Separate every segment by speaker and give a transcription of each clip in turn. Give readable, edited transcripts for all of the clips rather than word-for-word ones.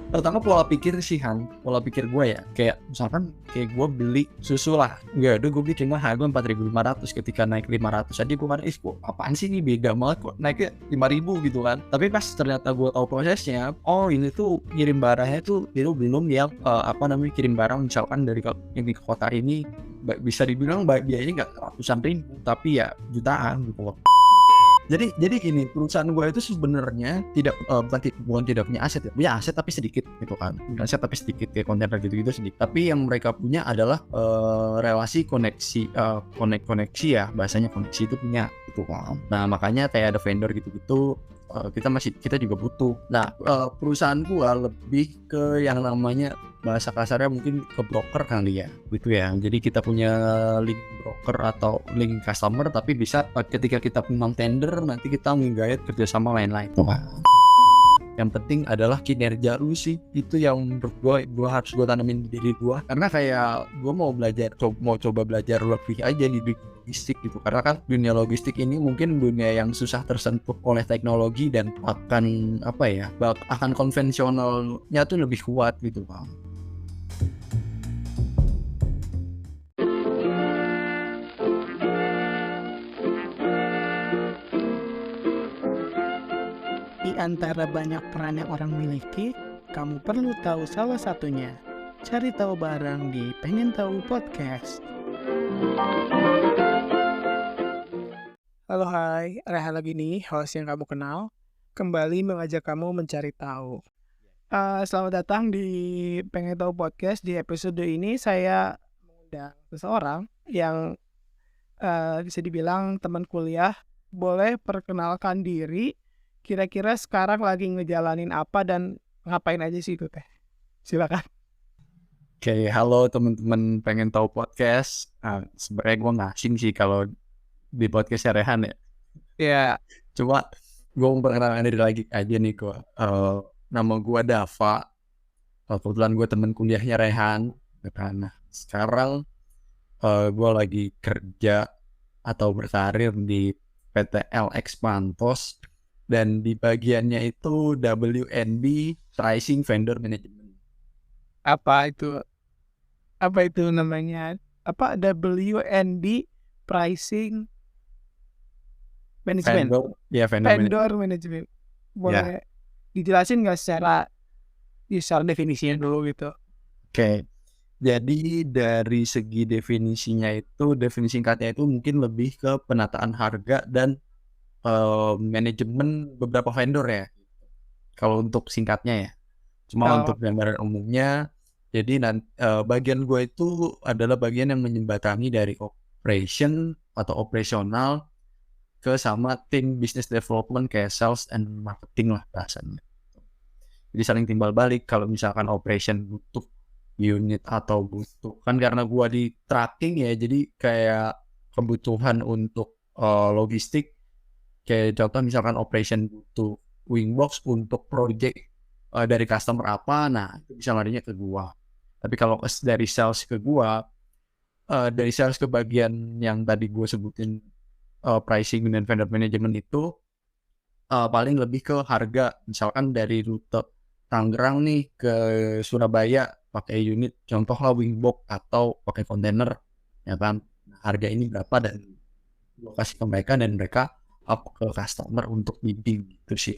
Speaker 1: Pertama pola pikir sih Han, pola pikir gue ya, kayak misalkan kayak gue beli susu lah, nggak ada gue beli cuma harga 4.500, ketika naik 500 aja gue marah, kok apaan sih ini beda banget kok naiknya 5.000 gitu kan. Tapi pas ternyata gue tahu prosesnya, oh ini tuh kirim barangnya tuh itu belum yang kirim barang misalkan dari ini ke kota ini, bisa dibilang biayanya nggak ratusan ribu tapi ya jutaan gitu loh. Jadi gini, perusahaan gue itu sebenarnya bukan tidak punya aset ya, punya aset tapi sedikit gitu kan, punya aset tapi sedikit kayak kontainer gitu-gitu sedikit. Tapi yang mereka punya adalah relasi koneksi, koneksi ya, bahasanya koneksi itu punya gitu kan. Nah makanya kayak ada vendor gitu-gitu, kita juga butuh. Nah perusahaan gue lebih ke yang namanya bahasa kasarnya mungkin ke broker kali ya gitu ya. Jadi kita punya link broker atau link customer, tapi bisa ketika kita menang tender nanti kita menggait kerjasama lain-lain. Yang penting adalah kinerja lu sih, itu yang menurut gue harus gue tanamin di diri gue, karena kayak gue mau coba belajar lebih aja di dunia logistik gitu, karena kan dunia logistik ini mungkin dunia yang susah tersentuh oleh teknologi dan akan akan konvensionalnya tuh lebih kuat gitu Bang.
Speaker 2: Di antara banyak peran yang orang miliki, kamu perlu tahu salah satunya. Cari tahu bareng di Pengen Tahu Podcast. Halo hai, Rehan lagi nih, host yang kamu kenal. Kembali mengajak kamu mencari tahu. Selamat datang di Pengen Tahu Podcast. Di episode ini saya mengundang seseorang yang bisa dibilang teman kuliah. Boleh perkenalkan diri, kira-kira sekarang lagi ngejalanin apa dan ngapain aja sih itu teh? Silakan.
Speaker 1: Oke, halo teman-teman Pengen Tahu Podcast. Sebenarnya gue nggak asing sih kalau di podcastnya Rehan ya.
Speaker 2: Ya,
Speaker 1: Cuma gue mau perkenalkan diri lagi aja nih gue. Nama gue Dava. Kebetulan gue teman kuliahnya Rehan. Nah, sekarang gue lagi kerja atau berkarir di PT LX Pantos, dan di bagiannya itu WNB, Pricing Vendor Management.
Speaker 2: apa itu namanya? Apa WND Pricing Management?
Speaker 1: Vendor Management.
Speaker 2: Vendor Management. Boleh dijelasin nggak secara definisinya dulu gitu?
Speaker 1: Oke. Jadi dari segi definisinya itu, definisi singkatnya itu mungkin lebih ke penataan harga dan manajemen beberapa vendor ya. Kalau untuk singkatnya ya. Cuma
Speaker 2: Oh,
Speaker 1: untuk gambaran umumnya, jadi bagian gue itu adalah bagian yang menjembatani dari operation atau operasional ke sama tim business development kayak sales and marketing lah bahasanya. Jadi saling timbal balik kalau misalkan operation butuh unit atau butuh, kan karena gua di tracking ya, jadi kayak kebutuhan untuk logistik, kayak contoh misalkan operation butuh wingbox untuk project dari customer apa, nah itu bisa larinya ke gua. Tapi kalau dari sales ke gua, dari sales ke bagian yang tadi gua sebutin, pricing dan vendor management itu paling lebih ke harga. Misalkan dari rute Tangerang nih ke Surabaya pakai unit, contohlah wingbox atau pakai kontainer, ya kan. Harga ini berapa dan lokasi ke mereka, dan mereka up ke customer untuk bidding gitu sih.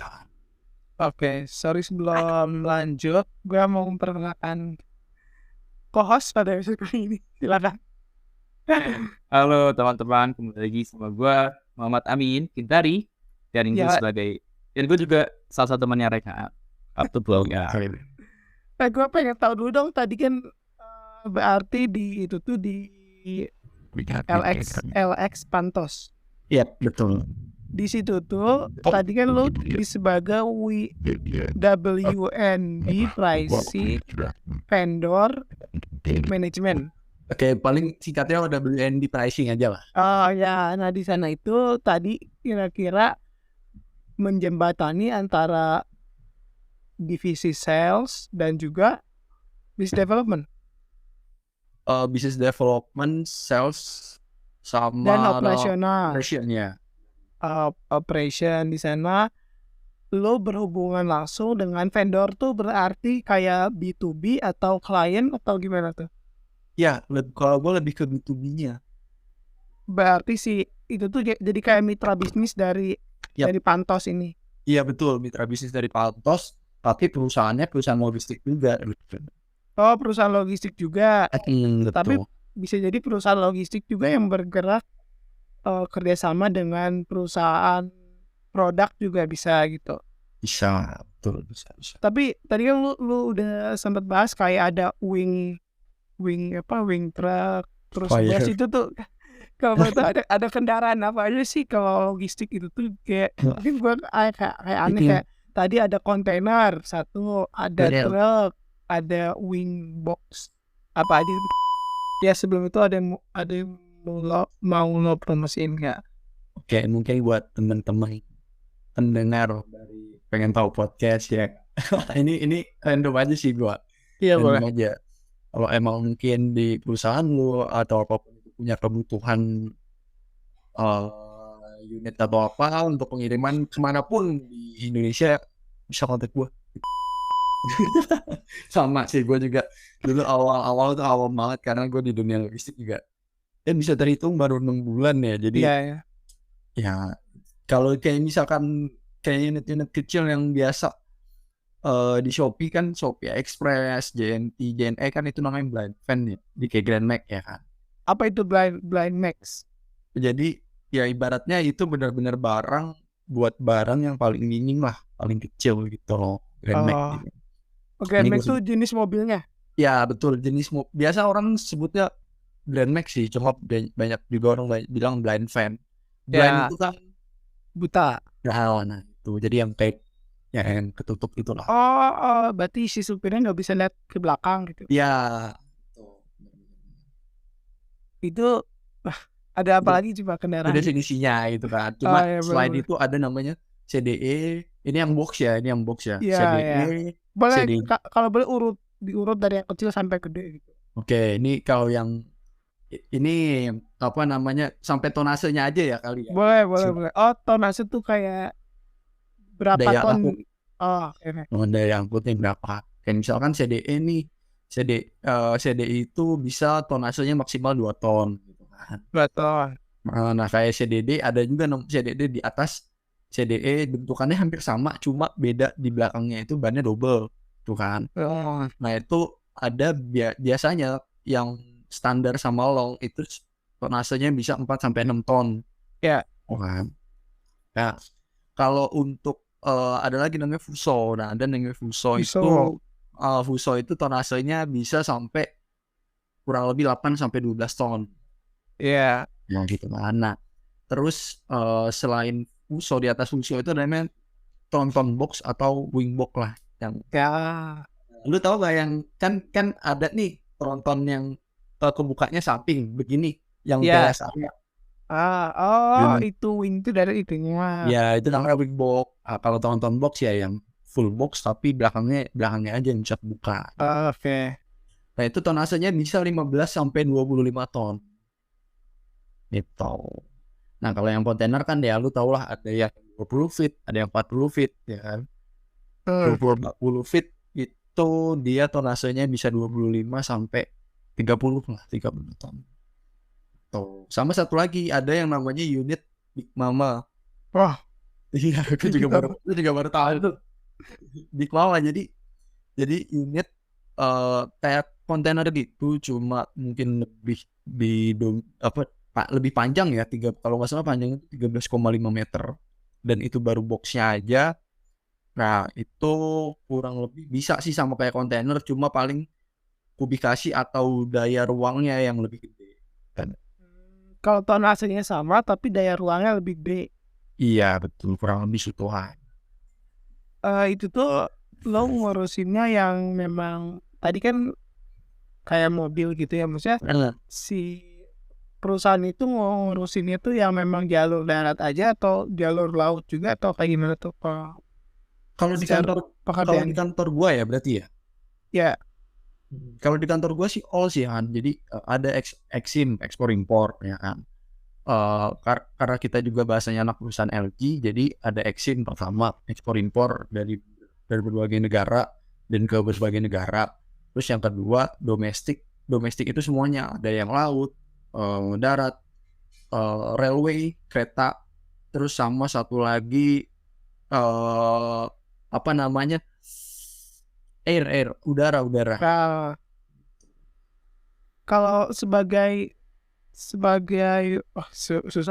Speaker 2: oke. Sorry sebelum lanjut, gue mau memperkenalkan co-host pada episode kali ini. Silakan.
Speaker 3: Halo teman-teman, kembali lagi sama gue Muhammad Amin Kintari, dan gue juga salah satu temannya Reka Abtu ya.
Speaker 2: Gue pengen tahu dulu dong, tadi kan berarti di LX Pantos.
Speaker 1: Iya, betul.
Speaker 2: Di situ tuh tadi kan lo sebagai WND Pricing Vendor Management.
Speaker 1: Oke, paling singkatnya WND pricing aja lah.
Speaker 2: Oh ya, nah di sana itu tadi kira-kira menjembatani antara divisi sales dan juga business development.
Speaker 1: Business development, sales, sama
Speaker 2: Dan operasional.
Speaker 1: operationnya.
Speaker 2: Operation di sana lo berhubungan langsung dengan vendor tuh berarti kayak B2B atau klien atau gimana tuh?
Speaker 1: Ya, kalau gue lebih ke B2B-nya.
Speaker 2: Berarti sih itu tuh jadi kayak mitra bisnis dari
Speaker 1: Yap.
Speaker 2: Pantos ini.
Speaker 1: Iya betul, mitra bisnis dari Pantos, tapi perusahaannya perusahaan logistik juga.
Speaker 2: Oh, perusahaan logistik juga. Tapi
Speaker 1: Betul.
Speaker 2: bisa jadi perusahaan logistik juga yang bergerak kerjasama dengan perusahaan produk juga bisa gitu.
Speaker 1: Bisa, betul, bisa.
Speaker 2: Tapi tadi kan lu udah sempat bahas kayak ada wing truck, terus bus itu tuh kalau itu ada kendaraan apa aja sih kalau logistik itu tuh kayak mungkin gue kayak aneh kayak tadi ada kontainer satu, ada truk, ada wing box apa aja ya. Sebelum itu ada yang mau lo promosiin nggak?
Speaker 1: Oke, mungkin buat teman-teman pendengar dari pengen tahu podcast ya. ini random aja sih gua.
Speaker 2: Iya boleh.
Speaker 1: Random aja. Kalau emang mungkin di perusahaan lu atau apapun itu punya kebutuhan unit atau apa untuk pengiriman kemanapun di Indonesia, bisa kontak gua. Sama sih, gue juga dulu awal banget karena gue di dunia logistik juga. Bisa terhitung baru 6 bulan ya. Jadi ya kalau kayak misalkan kayak unit-unit kecil yang biasa di Shopee kan, Shopee Express, JNT, JNE kan itu namanya blind van ya, di kayak Grand Max ya kan.
Speaker 2: Apa itu blind Max?
Speaker 1: Jadi ya ibaratnya itu benar-benar barang buat barang yang paling minim lah, paling kecil gitu loh, Grand Max gitu.
Speaker 2: Grand Max itu jenis mobilnya?
Speaker 1: Ya betul, jenis biasa orang sebutnya Grand Max sih, cuma banyak juga orang bilang blind van. Blind itu kan
Speaker 2: buta.
Speaker 1: Nah itu jadi yang kayak yang ketutup itu lah.
Speaker 2: Berarti si supirnya nggak bisa lihat ke belakang gitu.
Speaker 1: Ya.
Speaker 2: Itu ada apa lagi coba kendaraan?
Speaker 1: Ada definisinya gitu kan. Cuma selain itu ada namanya CDE. Ini yang box ya, CDE.
Speaker 2: Boleh kalau boleh diurut dari yang kecil sampai gede gitu.
Speaker 1: Oke, ini kalau yang ini apa namanya sampai tonasenya aja ya kali ya.
Speaker 2: Boleh. Oh, tonase tuh kayak berapa
Speaker 1: daya
Speaker 2: ton?
Speaker 1: Angkut. Daya angkutnya berapa? Kayak misalkan CDE nih, CDE itu bisa tonasenya maksimal 2 ton gitu kan.
Speaker 2: 2 ton.
Speaker 1: Nah kayak CDD ada juga CDD di atas CDE, bentukannya hampir sama, cuma beda di belakangnya itu bannya double tuh kan. Nah itu ada biasanya yang standar sama long itu tonasenya bisa 4-6 ton.
Speaker 2: Ya.
Speaker 1: Kan. Nah kalau untuk ada lagi namanya Fuso. Nah ada namanya Fuso. Fuso itu tonasenya bisa sampai kurang lebih 8-12 ton.
Speaker 2: Iya.
Speaker 1: Ya gitu kan. Nah terus selain Fuso, di atas Fuso itu namanya Tronton box atau wing box lah yang.
Speaker 2: Ya.
Speaker 1: Lu tahu gak yang kan ada nih tronton yang kebukanya samping begini yang biasa.
Speaker 2: Itu wing itu dari itunya.
Speaker 1: Ya itu namanya wing box. Kalau tronton box ya yang full box tapi belakangnya aja yang bisa buka.
Speaker 2: Oke.
Speaker 1: Nah itu tonasenya bisa 15-25 ton. Gitu. Nah kalau yang kontainer kan ya lu tau lah, ada yang 20 feet, ada yang 40 feet ya kan. 20-40 feet itu dia tonasenya bisa 25-30 lah, 30 ton. Tuh. Sama satu lagi ada yang namanya unit Big Mama.
Speaker 2: Wah.
Speaker 1: Iya, aku juga baru tahu itu. Big Mama jadi unit kayak kontainer gitu, cuma mungkin lebih lebih panjang ya, kalau nggak salah panjangnya 13,5 meter, dan itu baru boxnya aja. Nah itu kurang lebih bisa sih sama kayak kontainer, cuma paling kubikasi atau daya ruangnya yang lebih gede kan.
Speaker 2: Kalau tonasenya sama tapi daya ruangnya lebih gede.
Speaker 1: Iya betul, kurang lebih situan.
Speaker 2: Itu tuh lo ngurusinnya yang memang tadi kan kayak mobil gitu ya, maksudnya si perusahaan itu ngurusinnya tuh yang memang jalur darat aja atau jalur laut juga atau kayak gimana tuh?
Speaker 1: Kalau di kantor gua ya berarti ya.
Speaker 2: Ya.
Speaker 1: Kalau di kantor gua sih all sih kan. Jadi ada eksim, ekspor impor ya kan. karena kita juga bahasanya anak perusahaan LG, jadi ada eksim pertama, ekspor impor dari berbagai negara dan ke berbagai negara. Terus yang kedua domestik itu semuanya, ada yang laut, darat, railway, kereta, terus sama satu lagi apa namanya, air, udara.
Speaker 2: Nah, kalau sebagai susah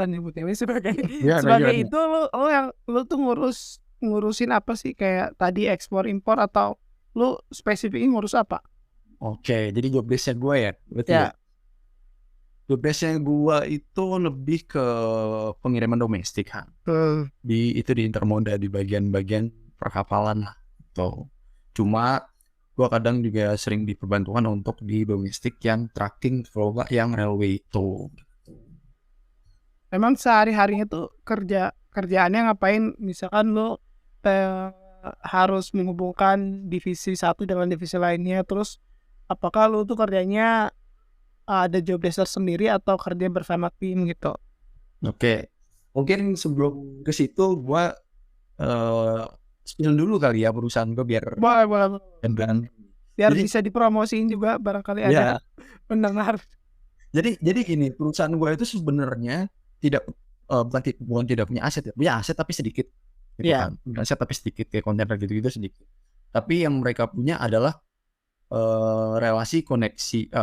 Speaker 2: nyebutnya ini sebagai
Speaker 1: Ya,
Speaker 2: sebagai
Speaker 1: gimana?
Speaker 2: itu lu tuh ngurusin apa sih, kayak tadi ekspor impor, atau lu spesifiknya ngurus apa?
Speaker 1: Oke, jadi job desk-nya gue ya, berarti ya.
Speaker 2: Ya.
Speaker 1: Job desk-nya gue itu lebih ke pengiriman domestik kan. Di Intermoda, di bagian perkapalan lah. Tuh. Cuma gue kadang juga sering diperbantukan untuk di domestik yang tracking, kalau nggak yang railway itu.
Speaker 2: Memang sehari-harinya tuh kerjaannya ngapain? Misalkan lu harus menghubungkan divisi satu dengan divisi lainnya, terus apakah lu tuh kerjanya ada job desk sendiri atau kerja bersama tim gitu?
Speaker 1: Oke, mungkin sebelum ke situ gue spill dulu kali ya perusahaan gue biar
Speaker 2: Boleh.
Speaker 1: dan
Speaker 2: Biar
Speaker 1: jadi
Speaker 2: bisa dipromosiin juga, barangkali
Speaker 1: ya,
Speaker 2: ada pendengar.
Speaker 1: jadi gini, perusahaan gue itu sebenarnya tidak bukan tidak punya aset tapi sedikit gitu
Speaker 2: Iya.
Speaker 1: kan. Punya aset tapi sedikit, kayak kontainer gitu sedikit. Tapi yang mereka punya adalah relasi koneksi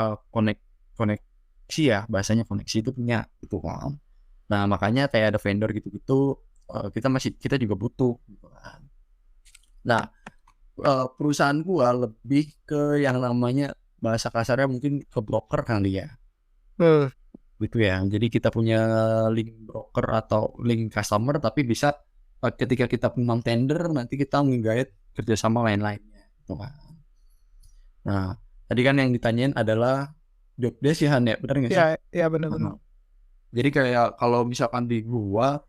Speaker 1: ya, bahasanya koneksi itu punya gitu kan. Nah makanya kayak ada vendor gitu kita juga butuh gitu kan. Nah perusahaan gua lebih ke yang namanya, bahasa kasarnya mungkin ke broker kali ya, gitu ya. Jadi kita punya link broker atau link customer, tapi bisa ketika kita menang tender nanti kita menggait kerjasama lain-lainnya gitu kan. Nah tadi kan yang ditanyain adalah job desk ya Han, ya benar nggak sih?
Speaker 2: Iya benar.
Speaker 1: Jadi kayak kalau misalkan di gua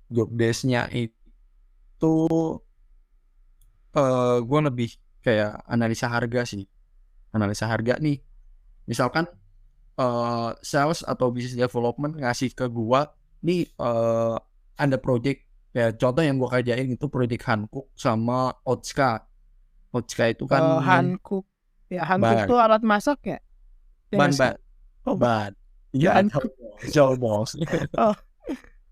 Speaker 1: job desk-nya itu gua lebih kayak analisa harga sih. Analisa harga nih. Misalkan sales atau business development ngasih ke gua nih ada project ya, contoh yang gua kerjain itu project Hankook sama Otska. Otska itu kan
Speaker 2: Hankook. Ya, Hankook tuh alat masak ya?
Speaker 1: ban. Iya,
Speaker 2: Hankook.
Speaker 1: jauh bos.
Speaker 2: Oh,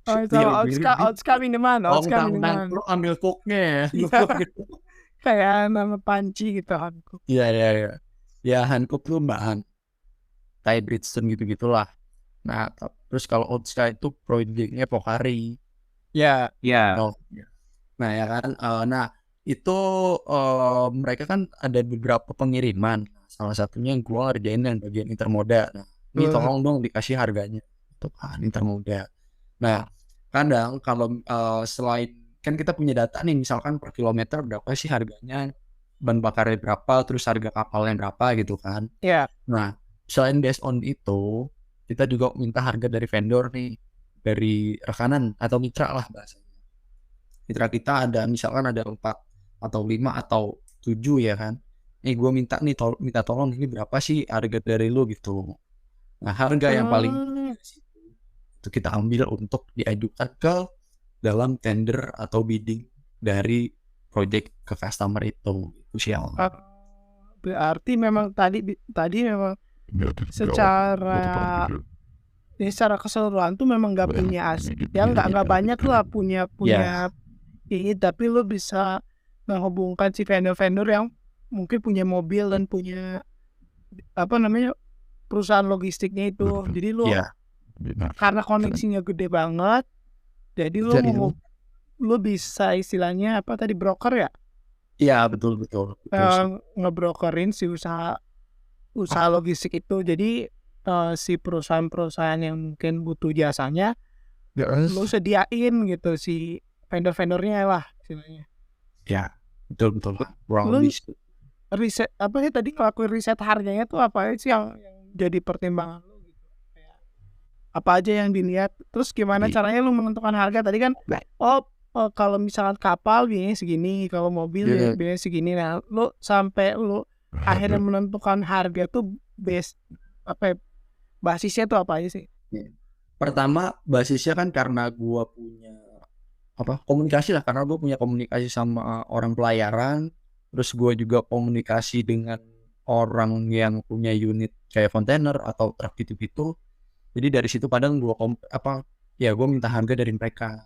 Speaker 2: sama Otska minuman, Otska minuman.
Speaker 1: Lu ambil cooknya ya.
Speaker 2: Kayak nama panci gitu, Hankook.
Speaker 1: Iya. Ya Hankook tuh bahan Thai Bridgestone gitu-gitulah. Nah, terus kalau Otska itu projectnya Pocari.
Speaker 2: Ya.
Speaker 1: Nah ya kan, nah itu mereka kan ada beberapa pengiriman. Salah satunya gue ngerjain yang bagian Intermoda. Nah, ini tolong dong dikasih harganya untuk Intermoda. Nah, kadang kalau selain kan kita punya data nih, misalkan per kilometer berapa sih harganya, ban bakarnya berapa, terus harga kapalnya berapa gitu kan.
Speaker 2: Iya.
Speaker 1: Nah, selain based on itu, kita juga minta harga dari vendor nih, dari rekanan atau mitra lah bahasanya. Mitra kita ada misalkan ada 4 atau 5 atau 7 ya kan. Nih gue minta tolong ini berapa sih harga dari lu gitu. Nah harga yang paling itu kita ambil untuk diajukan ke dalam tender atau bidding dari project ke customer itu sih.
Speaker 2: Berarti memang tadi memang secara keseluruhan tuh memang nggak punya aset ya, nggak banyak lah punya ini, tapi lo bisa menghubungkan si vendor-vendor yang mungkin punya mobil dan punya perusahaan logistiknya itu. Jadi lo karena koneksinya gede banget, jadi lo bisa istilahnya broker ya?
Speaker 1: Iya betul.
Speaker 2: Ngebrokerin si usaha logistik itu. Jadi si perusahaan-perusahaan yang mungkin butuh jasanya, lo sediain gitu si vendor-vendornya lah istilahnya.
Speaker 1: Ya betul.
Speaker 2: Lo riset tadi ngelakuin riset harganya tuh apa sih yang jadi pertimbangan lo gitu? Apa aja yang dilihat, terus gimana caranya lo menentukan harga? Tadi kan kalau misalkan kapal biayanya segini, kalau mobil biayanya segini. Nah lo sampai lo akhirnya menentukan harga tuh basisnya tuh apa aja sih?
Speaker 1: Pertama basisnya kan karena gue punya komunikasi lah, karena gue punya komunikasi sama orang pelayaran, terus gue juga komunikasi dengan orang yang punya unit kayak kontainer atau truk gitu-gitu. Jadi dari situ kadang gue gue minta harga dari mereka.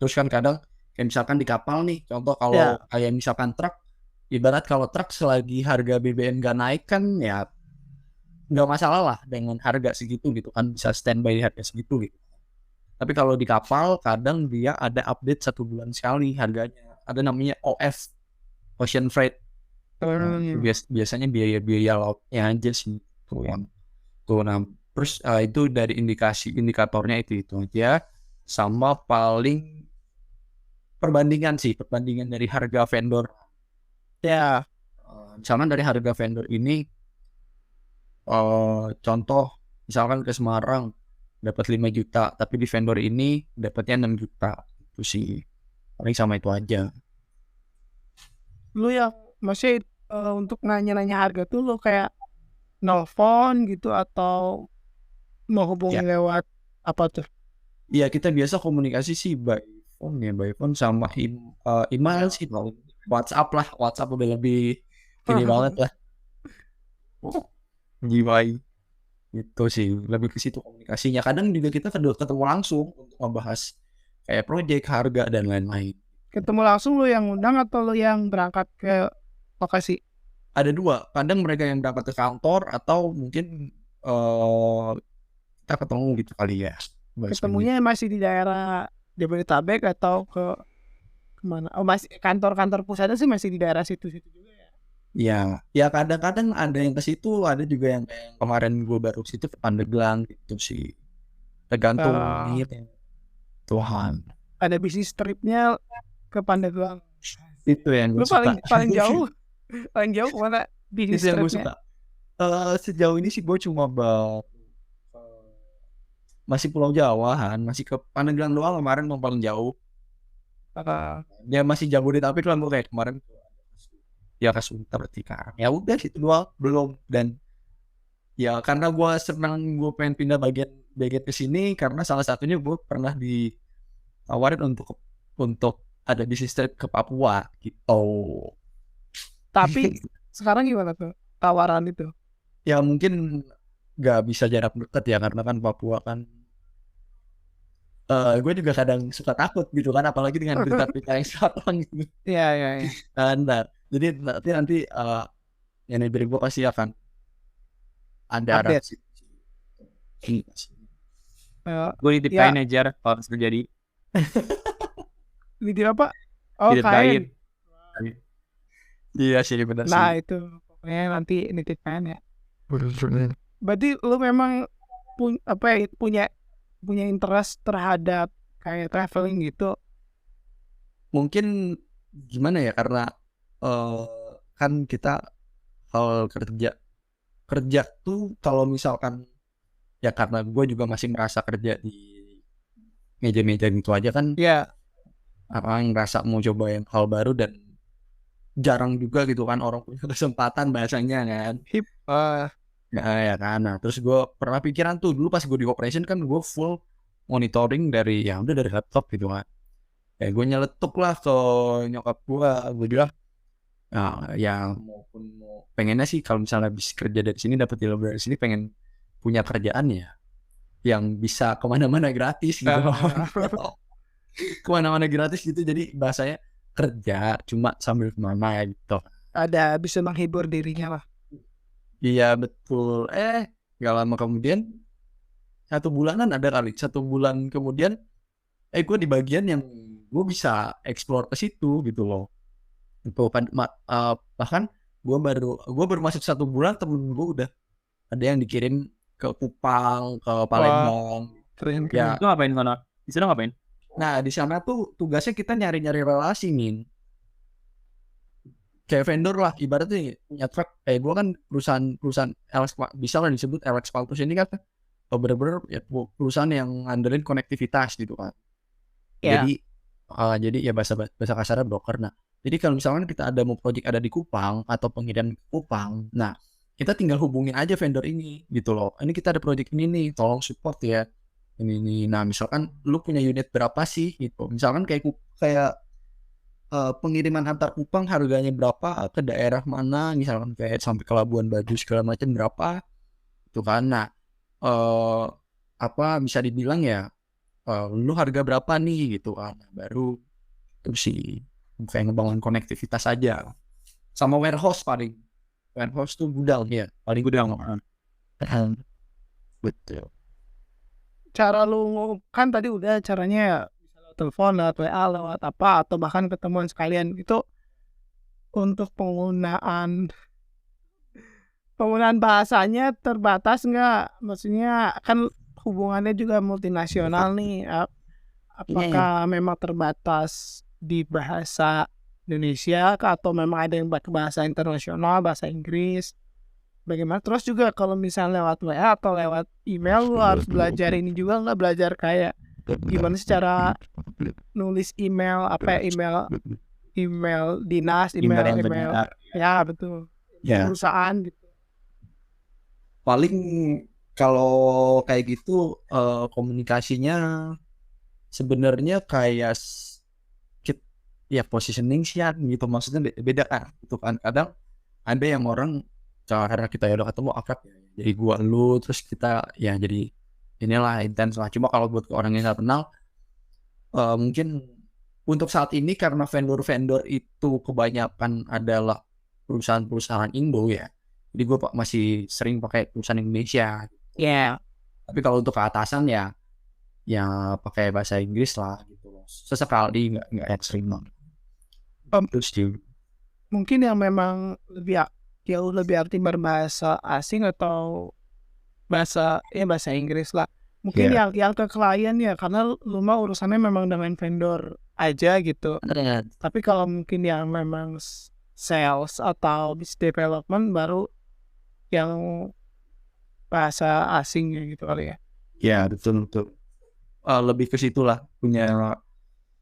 Speaker 1: Terus kan kadang kayak misalkan di kapal nih, contoh kalau kayak misalkan truk, ibarat kalau truk selagi harga BBM gak naik kan ya nggak masalah lah dengan harga segitu gitu kan, bisa standby di harga segitu gitu. Tapi kalau di kapal kadang dia ada update 1 bulan sekali harganya, ada namanya OF, Ocean Freight. Biasanya biaya lautnya aja sih tuh yang tuh. Nah, terus itu dari indikatornya itu aja, sama paling perbandingan dari harga vendor. Misalkan dari harga vendor ini, contoh misalkan ke Semarang dapat 5 juta, tapi di vendor ini dapatnya 6 juta. Itu sih paling sama itu aja.
Speaker 2: Lu yang masih untuk nanya-nanya harga tuh lu kayak nelfon gitu atau mau hubungi lewat apa tuh?
Speaker 1: Iya, kita biasa komunikasi sih by phone sama email sih, WhatsApp udah lebih ini banget lah. Jiwai itu sih lebih ke situ komunikasinya. Kadang juga kita ketemu langsung untuk membahas kayak proyek, harga dan lain-lain.
Speaker 2: Ketemu langsung lu yang undang atau lu yang berangkat ke lokasi?
Speaker 1: Ada dua, kadang mereka yang berangkat ke kantor atau mungkin kita ketemu gitu kali ya.
Speaker 2: Ketemunya masih di daerah Jabodetabek atau ke kemana? Oh, masih kantor-kantor pusatnya sih masih di daerah situ-situ juga ya?
Speaker 1: Ya kadang-kadang ada yang ke situ, ada juga yang kayak kemarin gue baru situ ke Pandeglang gitu sih. Tergantung Tuhan.
Speaker 2: Ada bisnis tripnya ke Pandeglang.
Speaker 1: Itu yang gue
Speaker 2: suka. Paling jauh mana bisnis
Speaker 1: tripnya? Itu yang gue suka. Sejauh ini sih gue cuma masih Pulau Jawa, masih ke Pandeglang doang kemarin, mau paling jauh. Dia masih Jabodetabek lah, gue kayak kemarin ya ke Sunter berarti kan. Ya udah situ doang, belum. Dan ya karena gue senang, gue pengen pindah bagian ke sini karena salah satunya gue pernah ditawarin untuk ada bisnis trip ke Papua gitu.
Speaker 2: Tapi sekarang gimana tuh tawaran itu?
Speaker 1: Ya mungkin gak bisa jarak dekat ya, karena kan Papua kan gue juga kadang suka takut gitu kan, apalagi dengan berita-berita yang sekarang gitu.
Speaker 2: Iya.
Speaker 1: Nah, jadi nanti yang dari gue pasti akan ada
Speaker 2: update.
Speaker 3: Gue nitip kain aja kalau terjadi.
Speaker 2: Nitip apa? Oh, kain.
Speaker 1: Iya sih, benar sih.
Speaker 2: Nah itu pokoknya nanti nitip kain ya. Berarti lu memang punya interest terhadap kayak traveling gitu?
Speaker 1: Mungkin gimana ya, karena kan kita kalau kerja tuh kalau misalkan ya, karena gue juga masih merasa kerja di meja-meja gitu aja kan. Orang ngerasa mau coba yang hal baru dan jarang juga gitu kan orang punya kesempatan bahasanya kan. Ya kan. Nah, terus gue pernah pikiran tuh dulu pas gue di operation kan gue full monitoring dari laptop gitu kan. Kayak gue nyeletuk lah ke nyokap gue bilang, nah, ya mau pengennya sih kalau misalnya bisa kerja dari sini, dapat ilmu dari sini, pengen punya kerjaan ya yang bisa kemana-mana gratis gitu. Kemana-mana gratis gitu, jadi bahasanya kerja cuma sambil kemana gitu.
Speaker 2: Ada bisa menghibur dirinya lah.
Speaker 1: Iya betul. Gak lama kemudian, 1 bulanan ada kali, 1 bulan kemudian gue di bagian yang gue bisa explore ke situ gitu loh. Itu bahkan gue baru masuk 1 bulan, temen gue udah ada yang dikirim ke Kupang, ke Palembang.
Speaker 2: Keren.
Speaker 3: Ya. Itu ngapain sana? Di sana ngapain?
Speaker 1: Nah di sana tuh tugasnya kita nyari-nyari relasi nih. Kayak vendor lah, ibaratnya punya truk. Gue kan perusahaan LX, bisa lah disebut LX Paltus ini kan bener-bener ya, perusahaan yang ngandelin konektivitas gitu kan. Jadi ya bahasa kasarnya broker. Nah, jadi kalau misalkan kita ada mau project ada di Kupang atau pengiriman ke Kupang, nah kita tinggal hubungin aja vendor ini gitu loh. Ini kita ada project ini nih, tolong support ya ini. Nah misalkan lu punya unit berapa sih gitu, misalkan kayak pengiriman antar Kupang harganya berapa ke daerah mana, misalkan kayak sampai ke Labuan Bajo segala macam berapa itu kan. Nah apa bisa dibilang ya lu harga berapa nih gitu kan. Baru terus sih kayak ngebangun konektivitas aja sama warehouse. Warehouse tuh gudang ya, paling gudang. Betul.
Speaker 2: Cara lu kan tadi udah caranya ya bisa lewat telepon, lewat WA, lewat apa, atau bahkan ketemuan sekalian. Itu untuk penggunaan bahasanya terbatas nggak? Maksudnya kan hubungannya juga multinasional nih. Apakah memang terbatas di bahasa Indonesia atau memang ada yang bahasa internasional, bahasa Inggris? Bagaimana? Terus juga kalau misalnya lewat WA atau lewat email, lu harus belajar ini juga nggak, belajar kayak gimana secara nulis email, email dinas, email ya betul,
Speaker 1: Ya
Speaker 2: perusahaan gitu.
Speaker 1: paling kalau kayak gitu komunikasinya sebenarnya kayak ya positioning sih gitu, maksudnya beda kan itu kan. Kadang ada yang orang karena kita ya udah ketemu akrab ya, jadi gua lu terus kita ya jadi inilah intens lah. Cuma kalau buat orang yang nggak kenal mungkin untuk saat ini karena vendor-vendor itu kebanyakan adalah perusahaan-perusahaan Indo ya, jadi gue masih sering pakai perusahaan Indonesia. Tapi kalau untuk keatasan ya pakai bahasa Inggris lah gitu loh. Sesekali nggak yang sering banget. Terus juga
Speaker 2: Mungkin yang memang jauh lebih aktif berbahasa asing atau bahasa Inggris lah. Mungkin yang ke klien ya, karena lu mah urusannya memang dengan vendor aja gitu. Tapi kalau mungkin yang memang sales atau business development baru yang bahasa asingnya gitu kali ya.
Speaker 1: Ya betul. Lebih ke situ lah, punya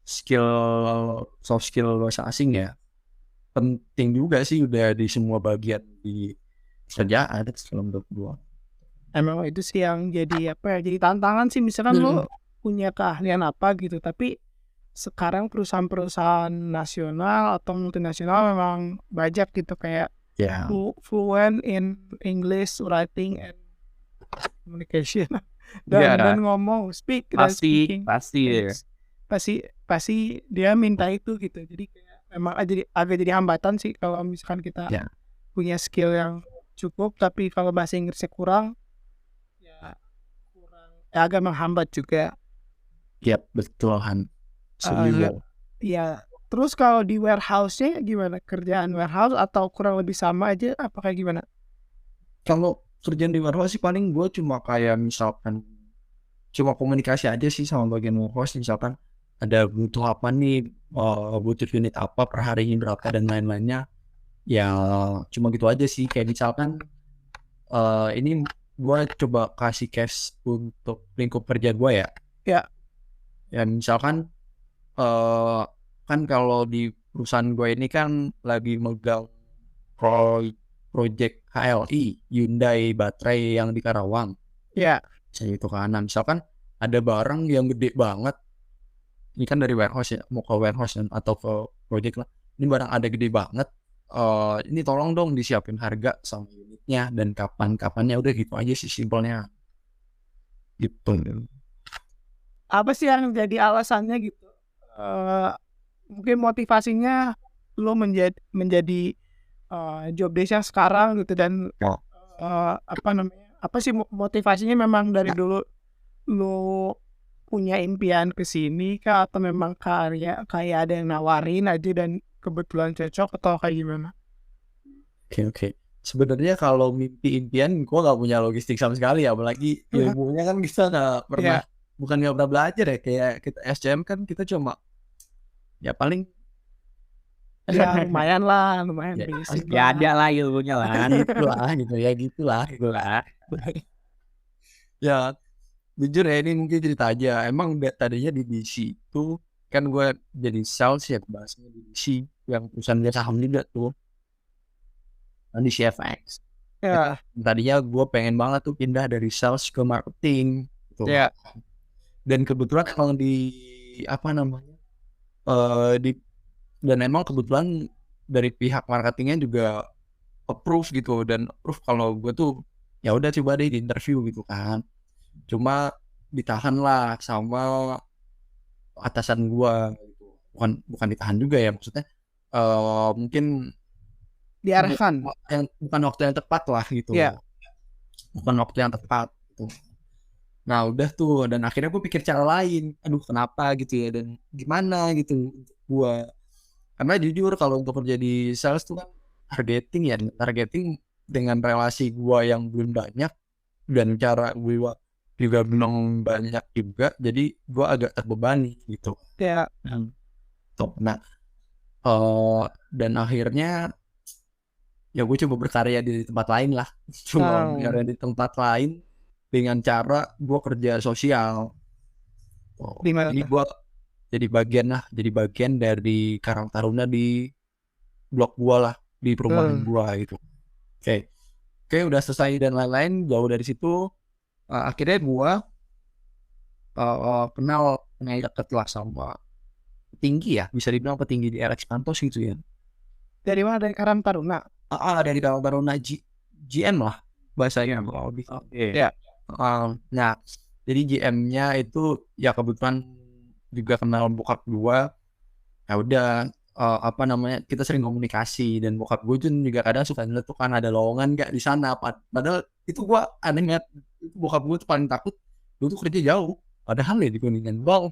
Speaker 1: soft skill bahasa asing ya. Penting juga sih, udah di semua bagian di kerjaan kalau menurut gua.
Speaker 2: Emang itu sih yang jadi jadi tantangan sih. Misalkan lu punya keahlian apa gitu, tapi sekarang perusahaan-perusahaan nasional atau multinasional memang banyak gitu kayak fluent in English writing and communication dan ngomong speaking pasti dia minta itu gitu. Jadi kayak memang agak jadi hambatan sih kalau misalkan kita punya skill yang cukup tapi kalau bahasa Inggrisnya kurang agak menghambat juga.
Speaker 1: Betul kan.
Speaker 2: Ya, terus kalau di warehouse-nya gimana? Kerjaan warehouse atau kurang lebih sama aja? Apakah gimana?
Speaker 1: Kalau kerjaan di warehouse sih paling gue cuma kayak misalkan cuma komunikasi aja sih sama bagian warehouse. Misalkan ada butuh apa nih, butuh unit apa per hari ini berapa dan lain-lainnya. Ya cuma gitu aja sih. Kayak misalkan ini gue coba kasih case untuk lingkup kerja gue ya. Ya misalkan kan kalau di perusahaan gue ini kan lagi megang project HLI Hyundai baterai yang di Karawang. Itu kan. Nah, misalkan ada barang yang gede banget. Ini kan dari warehouse ya, mau ke warehouse atau ke project lah. Ini barang ada gede banget. Ini tolong dong disiapin harga sama unitnya dan kapan-kapannya, udah gitu aja sih simpelnya. Gitu.
Speaker 2: Apa sih yang jadi alasannya gitu? Mungkin motivasinya lo menjadi job desk yang sekarang gitu dan apa sih motivasinya? Memang dari dulu lo punya impian ke sini kah atau memang kayak ada yang nawarin aja dan kebetulan cocok atau kayak gimana?
Speaker 1: Oke. Sebenarnya kalau mimpi impian gue nggak punya logistik sama sekali, apalagi ilmunya kan kita nggak pernah bukan nggak pernah belajar ya. Kayak kita SCM kan kita cuma ya paling
Speaker 2: lumayan basic
Speaker 3: ya ada lah ilmunya lah.
Speaker 1: gitulah. Ya jujur ya, ini mungkin cerita aja. Emang tadinya di DC itu kan gue jadi sales ya, bahasanya di DC yang perusahaan dia saham juga tuh di CFX. Tadinya gue pengen banget tuh pindah dari sales ke marketing gitu. Dan kebetulan emang di apa namanya di dan emang kebetulan dari pihak marketingnya juga approve gitu, dan approve kalau gue tuh ya udah coba deh di interview gitu kan. Cuma ditahan lah sama atasan gue gitu. Bukan ditahan juga ya, maksudnya mungkin
Speaker 2: Diarahkan.
Speaker 1: bukan waktu yang tepat lah gitu.
Speaker 2: Iya.
Speaker 1: Bukan waktu yang tepat gitu. Nah udah tuh, dan akhirnya gue pikir cara lain, aduh kenapa gitu ya, dan gimana gitu gue, karena jujur kalau untuk kerja di sales tuh kan targeting dengan relasi gue yang belum banyak, dan cara gue juga belum banyak juga, jadi gue agak terbebani gitu.
Speaker 2: Ya.
Speaker 1: Tuh, nah dan akhirnya ya gue coba berkarya di tempat lain lah. Coba berkarya di tempat lain dengan cara gue kerja sosial. Jadi gue jadi bagian dari Karang Taruna di blok gue lah, di perumahan gue gitu. Oke, udah selesai dan lain-lain. Jauh dari situ akhirnya gue kenal deket lah sama petinggi ya, bisa dibilang petinggi di RX Pantos gitu ya.
Speaker 2: Dari mana? Dari Karang Taruna?
Speaker 1: Dari Karang Taruna GM lah bahasanya.
Speaker 2: Ya.
Speaker 1: Nah, jadi GM-nya itu ya kebetulan juga kenal bokap gue. Ya udah, apa namanya, kita sering komunikasi, dan bokap gue juga kadang suka ngeliat tuh kan ada lowongan gak di sana. Padahal itu gue aneh banget, bokap gue tuh paling takut gue tuh kerja jauh, padahal ya di Kuningan bang.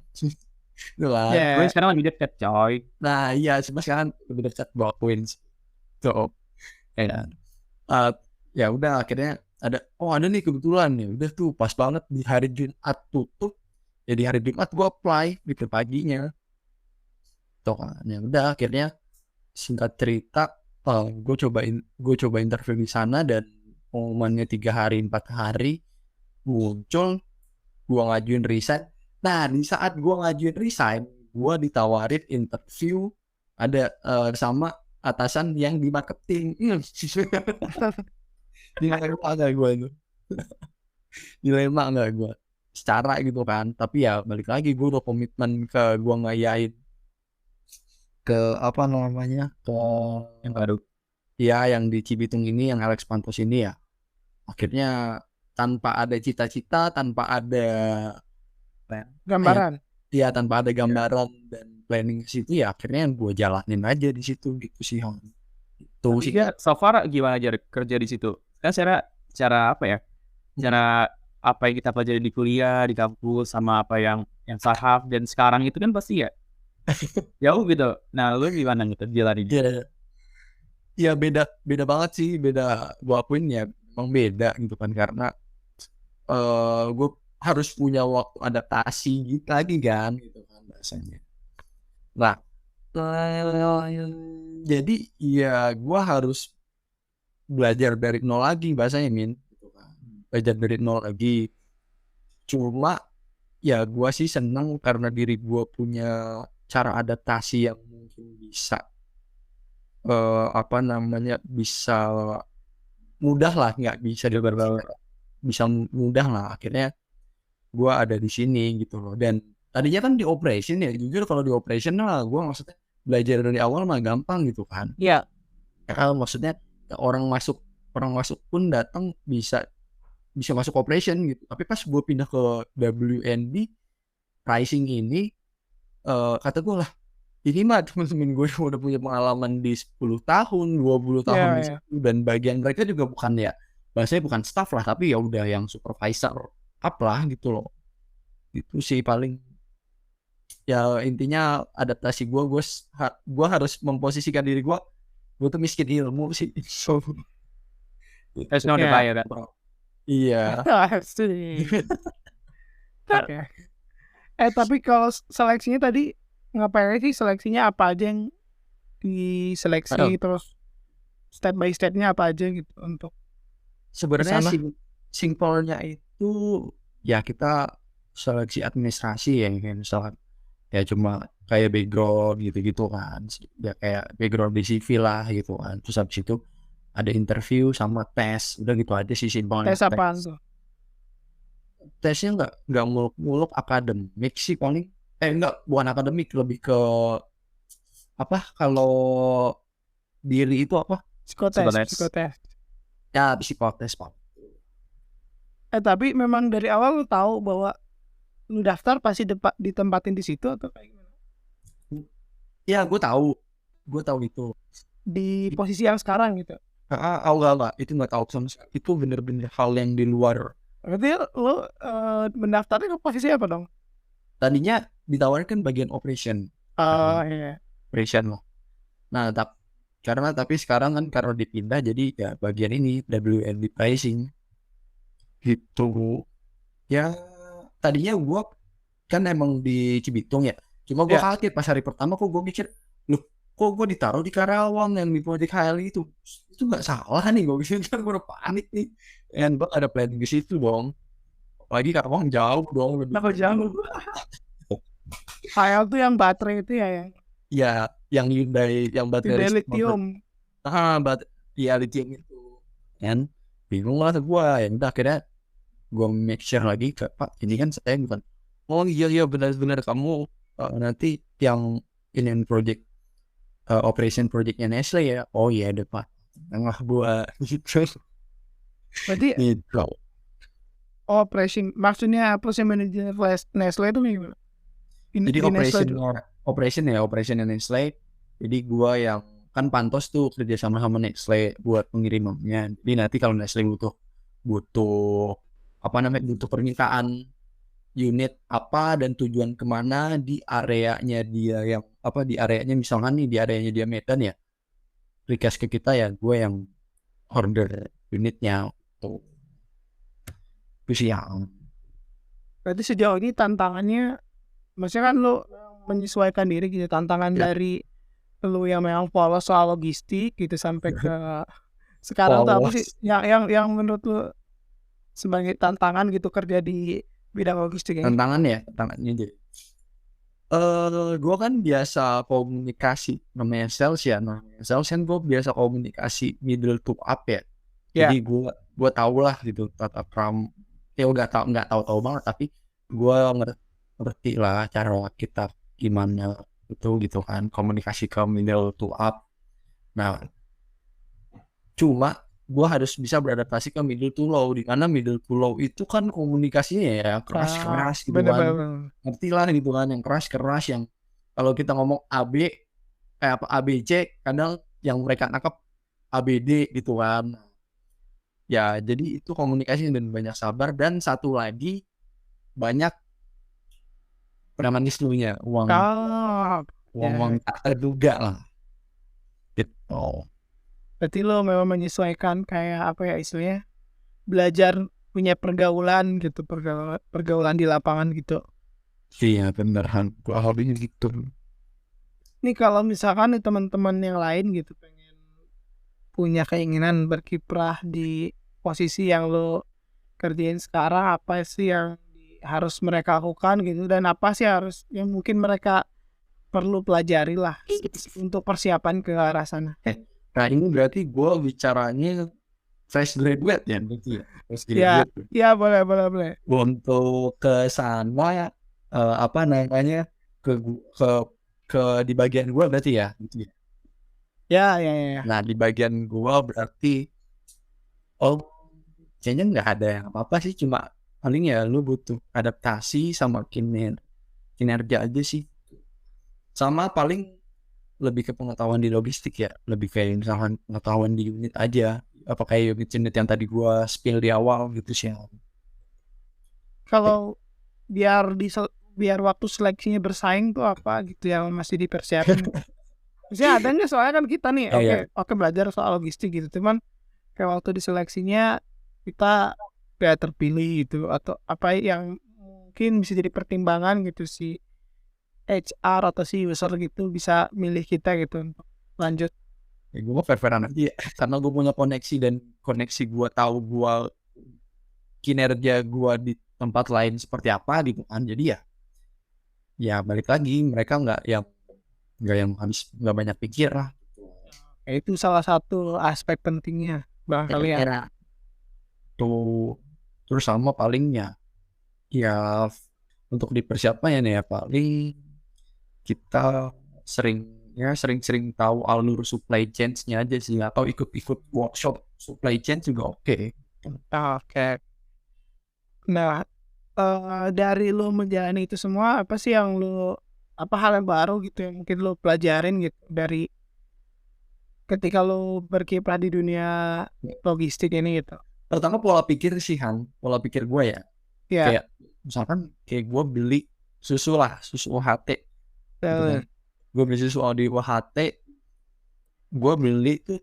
Speaker 3: Gue sekarang lebih dekat coy.
Speaker 1: Nah iya, sekarang lebih dekat bawa Queens. So ya udah akhirnya ada nih kebetulan, ya udah tuh pas banget di hari Jumat tutup. Ya di hari Jumat gue apply di paginya. Tuh kan, ya udah akhirnya singkat cerita gue coba interview di sana, dan pengumumannya 3 hari 4 hari muncul, gue ngajuin resign. Nah di saat gue ngajuin resign, gue ditawarin interview ada sama atasan yang di marketing. Dilema gak gue itu? Dilema gak gue secara gitu kan, tapi ya balik lagi gue udah komitmen ke gue ngayain ke apa namanya, ke
Speaker 3: yang baru
Speaker 1: ya yang di Cibitung ini, yang Alex Pantos ini ya. Akhirnya tanpa ada cita-cita, tanpa ada
Speaker 2: gambaran
Speaker 1: tanpa ada gambaran dan planning ke situ, ya akhirnya gue jalanin aja di situ gitu sih. Itu sih
Speaker 3: so far gimana aja kerja di situ kan, cara apa ya, cara apa yang kita pelajari di kuliah, di kampus, sama apa yang saham dan sekarang itu kan pasti ya jauh gitu. Nah lu gimana gitu jalaninnya?
Speaker 1: Ya beda banget sih, beda. Gue akuin ya emang beda gitu kan, karena gue harus punya waktu adaptasi gitu lagi kan, gitu kan bahasanya. Nah jadi ya gue harus belajar dari nol lagi bahasanya, belajar dari nol lagi. Cuma ya gue sih seneng karena diri gue punya cara adaptasi yang mungkin bisa apa namanya, bisa mudah lah, nggak bisa bisa mudah lah. Akhirnya gue ada di sini gitu loh. Dan tadinya kan di operation ya, jujur kalau di operation lah gue maksudnya belajar dari awal mah gampang gitu kan.
Speaker 2: Iya.
Speaker 1: Kalau maksudnya orang masuk pun datang bisa masuk operation gitu. Tapi pas gue pindah ke WNB pricing ini, kata gue lah, ini mah temen-temen gue udah punya pengalaman di 10 tahun 20 tahun di situ. Dan bagian mereka juga bukan ya, bahasanya bukan staff lah, tapi ya udah yang supervisor up lah gitu loh. Itu sih paling ya intinya adaptasi gue harus memposisikan diri gue tuh miskin ilmu sih. So
Speaker 3: There's no buyer kan.
Speaker 1: Iya.
Speaker 2: Oke. Tapi kalau seleksinya tadi ngapain sih, seleksinya apa aja yang diseleksi, terus step by stepnya apa aja gitu untuk
Speaker 1: sebenarnya simpelnya itu ya kita seleksi administrasi ya, misalkan ya cuma kayak background gitu kan, ya kayak background di CV lah gitu kan. Terus habis itu ada interview sama tes, udah gitu aja sih simpelnya.
Speaker 2: Tes apaan tuh?
Speaker 1: tesnya nggak muluk-muluk akademik sih paling. Enggak, bukan akademik, lebih ke apa kalau diri itu apa
Speaker 3: Psikotes.
Speaker 2: Psikotes.
Speaker 1: ya, psikotes pak.
Speaker 2: Tapi memang dari awal lu tahu bahwa lu daftar pasti ditempatin di situ atau kayak gimana?
Speaker 1: Ya gue tahu itu.
Speaker 2: Di posisi yang sekarang gitu.
Speaker 1: Enggak, itu nggak tahu sama sekali. Itu bener-bener hal yang di luar.
Speaker 2: Berarti lu mendaftarnya ke posisi apa dong?
Speaker 1: Tadinya ditawarkan bagian operation
Speaker 2: Iya.
Speaker 1: lah. Nah tapi sekarang kan karena dipindah jadi ya bagian ini WND pricing gitu. Ya tadinya gue kan emang di Cibitung ya, cuma gue
Speaker 2: Ya.
Speaker 1: kaget pas hari pertama kok gue mikir, loh kok gue ditaruh di Karawang yang di Project HL itu nggak salah nih, gue mikir kan gue udah panik nih, and gue ada planning di situ dong, lagi Karawang jauh dong, lebih
Speaker 2: Kenapa jauh? HL tuh yang baterai itu ya,
Speaker 1: ya yang Hyundai yang baterai
Speaker 2: lithium.
Speaker 1: ya lithium itu, kan bingung lah gue, yang udah akhirnya gue make sure lagi ke Pak, ini kan saya bukan, oh iya benar-benar kamu nanti yang ini project operation projectnya Nestle ya, oh iya ada Pak, tengah gua gitu.
Speaker 2: Berarti
Speaker 1: Gitu.
Speaker 2: operation maksudnya manajer Nestle itu gimana?
Speaker 1: Jadi
Speaker 2: Di Nestle juga.
Speaker 1: operationnya Nestle. Jadi gua yang kan Pantos tuh kerja sama Nestle buat pengirimannya. Jadi nanti kalau Nestle butuh apa namanya, butuh permintaan unit apa dan tujuan kemana di areanya dia, yang apa di areanya, misalkan nih di areanya dia Medan ya, request ke kita ya, gue yang order unitnya tuh. Itu sih yang
Speaker 2: Berarti sejauh ini tantangannya, maksudnya kan lu menyesuaikan diri gitu, tantangan
Speaker 1: Ya.
Speaker 2: dari lu yang memang polos soal logistik gitu sampai ke sekarang tuh apa sih yang menurut lu sebagai tantangan gitu kerja di bidang logistik ini?
Speaker 1: tantangannya jadi gue kan biasa komunikasi, namanya sales kan gue biasa komunikasi middle to up ya. Jadi gue tau lah gitu tata kram, ya nggak tahu banget, tapi gue ngerti lah cara kita gimana itu gitu kan, komunikasi ke middle to up. Nah cuma gue harus bisa beradaptasi ke middle to low, di mana middle to low itu kan komunikasinya ya keras gitu kan, ngerti lah gitu kan, yang keras yang kalau kita ngomong AB kayak apa ABC, kadang yang mereka nangkep ABD gitu kan. Ya jadi itu komunikasi dan banyak sabar, dan satu lagi banyak manisnya, uang tak terduga lah gitu.
Speaker 2: Berarti lo memang menyesuaikan kayak apa ya istilahnya, belajar punya pergaulan gitu, pergaulan di lapangan gitu.
Speaker 1: Iya beneran, gua hobinya gitu.
Speaker 2: Nih kalau misalkan nih teman-teman yang lain gitu pengen punya keinginan berkiprah di posisi yang lo kerjain sekarang, apa sih yang harus mereka lakukan gitu, dan apa sih harus yang mungkin mereka perlu pelajari lah untuk persiapan ke arah sana?
Speaker 1: Nah ini berarti gue bicaranya fresh graduate ya, berarti ya. Fresh
Speaker 2: graduate. Ya boleh.
Speaker 1: Untuk ke sana ya, apa namanya, ke di bagian gue berarti ya. Gitu ya. Ya. Nah di bagian gue berarti, kayaknya nggak ada yang apa-apa sih, cuma paling ya lu butuh adaptasi sama kinerja aja sih. Sama paling lebih ke pengetahuan di logistik ya, lebih kayak misalkan pengetahuan di unit aja, apa kayak unit yang tadi gua spill di awal gitu sih.
Speaker 2: Kalau biar waktu seleksinya bersaing tuh apa gitu yang masih dipersiapkan? Maksudnya adanya soalnya kan kita nih oke belajar soal logistik gitu, cuman kayak waktu di seleksinya kita kayak terpilih gitu, atau apa yang mungkin bisa jadi pertimbangan gitu si HR atau si user gitu bisa milih kita gitu untuk lanjut.
Speaker 1: Ya gue mau fair-fairan aja ya, karena gue punya koneksi, dan koneksi gue tahu gue kinerja gue di tempat lain seperti apa gitu kan. Jadi ya balik lagi, mereka nggak yang habis, nggak banyak pikir lah.
Speaker 2: Itu salah satu aspek pentingnya bang kalian.
Speaker 1: Tuh terus sama palingnya Ya untuk dipersiapkan ya paling kita sering-sering tahu alur supply chain-nya aja sih, atau ikut-ikut workshop supply chain juga oke.
Speaker 2: Oke. Nah, dari lu menjalani itu semua, apa sih yang lu apa hal yang baru gitu yang mungkin lu pelajarin gitu dari ketika lu berkiprah di dunia logistik ini gitu?
Speaker 1: Pertama pola pikir sih pola pikir gue ya.
Speaker 2: Iya,
Speaker 1: Kayak misalkan kayak gue beli susu UHT gitu kan.
Speaker 2: betul.
Speaker 1: Gue beli susu di UHT, gue beli tuh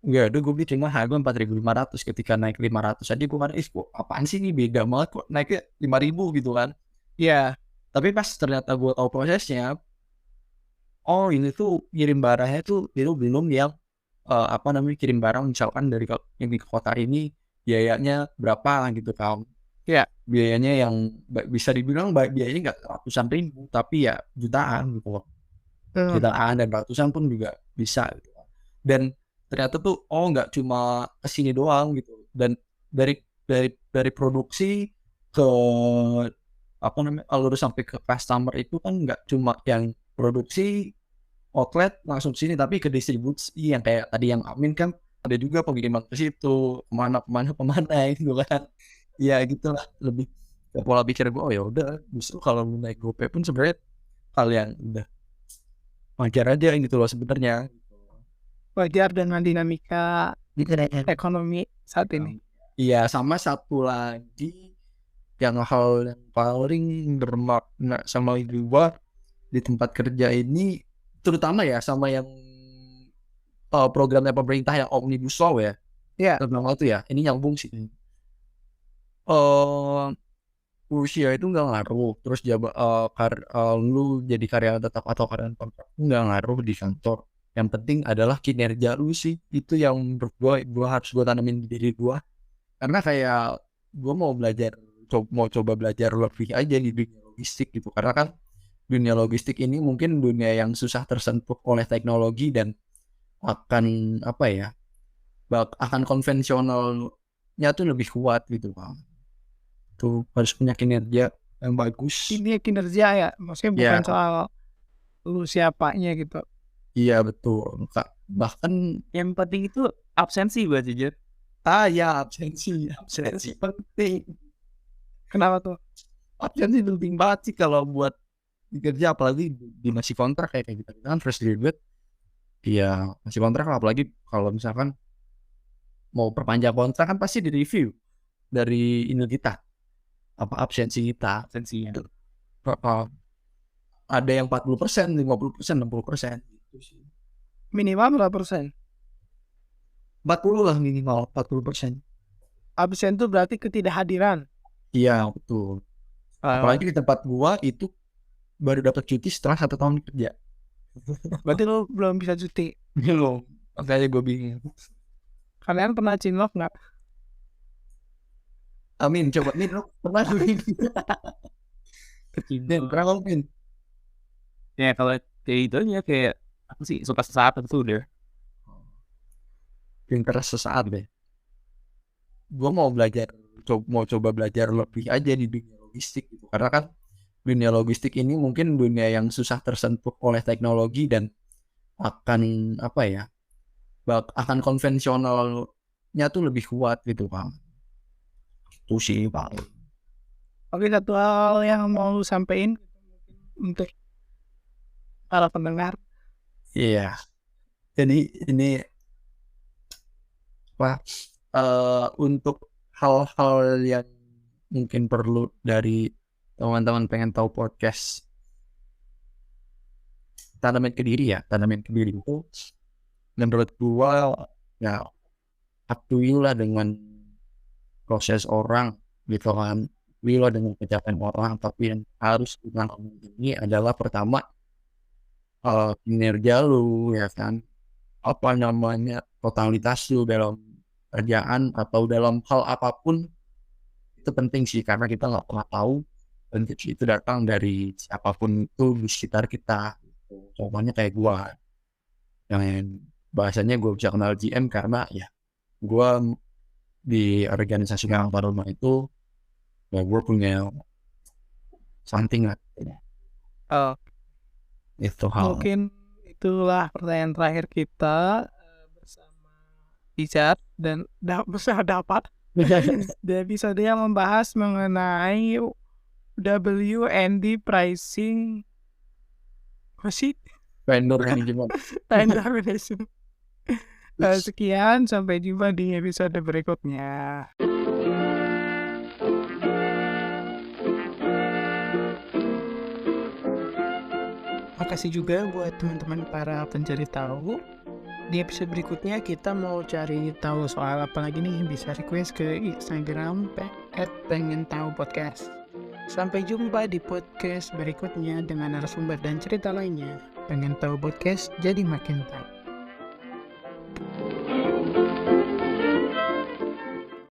Speaker 1: gue beli cuma harga 4.500, ketika naik 500 aja gue kan kok apaan sih ini beda banget kok naiknya 5.000 gitu kan.
Speaker 2: Iya,
Speaker 1: Tapi pas ternyata gue tahu prosesnya, oh ini tuh kirim barangnya tuh itu belum yang kirim barang misalkan dari yang di kota ini biayanya berapa gitu kan.
Speaker 2: iya.
Speaker 1: Biayanya yang bisa dibilang biayanya nggak ratusan ribu tapi ya jutaan gitu loh.
Speaker 2: Betul.
Speaker 1: Jutaan dan ratusan pun juga bisa gitu. Dan ternyata tuh nggak cuma kesini doang gitu. Dan dari produksi ke alur sampai ke customer itu kan nggak cuma yang produksi outlet langsung sini, tapi ke distribusi yang kayak tadi yang Amin kan ada juga pengiriman ke situ kemana gitu kan. Ya gitulah, lebih ke pola pikir gue, ya udah justru kalau naik GoPay pun sebenarnya hal yang udah wajar aja gitu loh sebenarnya.
Speaker 2: Wajar dengan dinamika ekonomi saat ini.
Speaker 1: Iya, sama satu lagi yang hal yang paling bermakna sama gue di tempat kerja ini, terutama ya sama yang programnya pemerintah yang Omnibus Law ya.
Speaker 2: Iya,
Speaker 1: Tentang itu ya, ini nyambung sih. Usia itu nggak ngaruh, terus lu jadi karyawan tetap atau karyawan kontrak nggak ngaruh di kantor. Yang penting adalah kinerja lu sih, itu yang menurut gue harus gue tanamin di diri gue. Karena kayak gue mau coba belajar lebih aja di dunia logistik gitu, karena kan dunia logistik ini mungkin dunia yang susah tersentuh oleh teknologi dan akan akan konvensionalnya tuh lebih kuat gitu Bang. Tuh harus punya kinerja yang bagus.
Speaker 2: ini kinerja ya, maksudnya
Speaker 1: Ya,
Speaker 2: bukan soal lu siapanya gitu.
Speaker 1: iya betul Kak. Bahkan
Speaker 3: Yang penting itu absensi buat jujur.
Speaker 1: ya absensi penting.
Speaker 2: Kenapa tuh?
Speaker 1: Absensi penting banget sih kalau buat kerja, apalagi di masih kontrak kayak kita kan fresh graduate. Iya, masih kontrak, apalagi kalau misalkan mau perpanjang kontrak kan pasti di review dari ini kita, absensi kita.
Speaker 3: Absensinya.
Speaker 1: Ada yang 40%, 50%, 60% gitu sih.
Speaker 2: Minimal berapa persen?
Speaker 1: 40 lah minimal, 40%.
Speaker 2: Absen itu berarti ketidakhadiran.
Speaker 1: Iya, betul. Apalagi di tempat gua itu baru dapat cuti setelah 1 tahun kerja.
Speaker 2: Berarti lu belum bisa cuti.
Speaker 1: Belum. Makanya gue bingung.
Speaker 2: Kalian pernah cinlok nggak?
Speaker 1: Amin, coba Min, lu pernah Min? Pernah nggak, Min?
Speaker 3: Ya kalau kayak itu ya kayak apa sih, suka sesaat itu udah.
Speaker 1: Pinter sesaat deh. Gue mau coba belajar lebih aja di dunia logistik gitu. Karena kan dunia logistik ini mungkin dunia yang susah tersentuh oleh teknologi dan akan akan konvensionalnya tuh lebih kuat gitu Bang. Itu sih Bang.
Speaker 2: Oke, satu hal yang mau lu sampein untuk para pendengar.
Speaker 1: Iya. Jadi ini untuk hal-hal yang mungkin perlu dari teman-teman pengen tahu podcast tanaman kediri itu menurut gua ya akuilah dengan proses orang gitu kan, akuilah dengan pencapaian orang, tapi yang harus kita ini adalah pertama kinerja lu ya kan, totalitas lu dalam kerjaan atau dalam hal apapun itu penting sih, karena kita nggak pernah tahu rezeki itu datang dari siapapun itu di sekitar kita. Contohnya kayak gua yang bahasanya gue bisa kenal GM karena ya gua di organisasi Karang Taruna itu Ya gue punya something lah.
Speaker 2: Oh,
Speaker 1: Itu hal.
Speaker 2: mungkin itulah pertanyaan terakhir kita bersama Richard dan bersama dapat di episode yang membahas mengenai WND pricing masih
Speaker 1: Vendor yang gimana?
Speaker 2: vendor relation. Sekian, sampai jumpa di episode berikutnya. Makasih juga buat teman-teman para pencari tahu. Di episode berikutnya kita mau cari tahu soal apa lagi nih, bisa request ke Instagram @pengen_tahu_podcast. Sampai jumpa di podcast berikutnya dengan narasumber dan cerita lainnya. Pengen tahu podcast jadi makin tahu.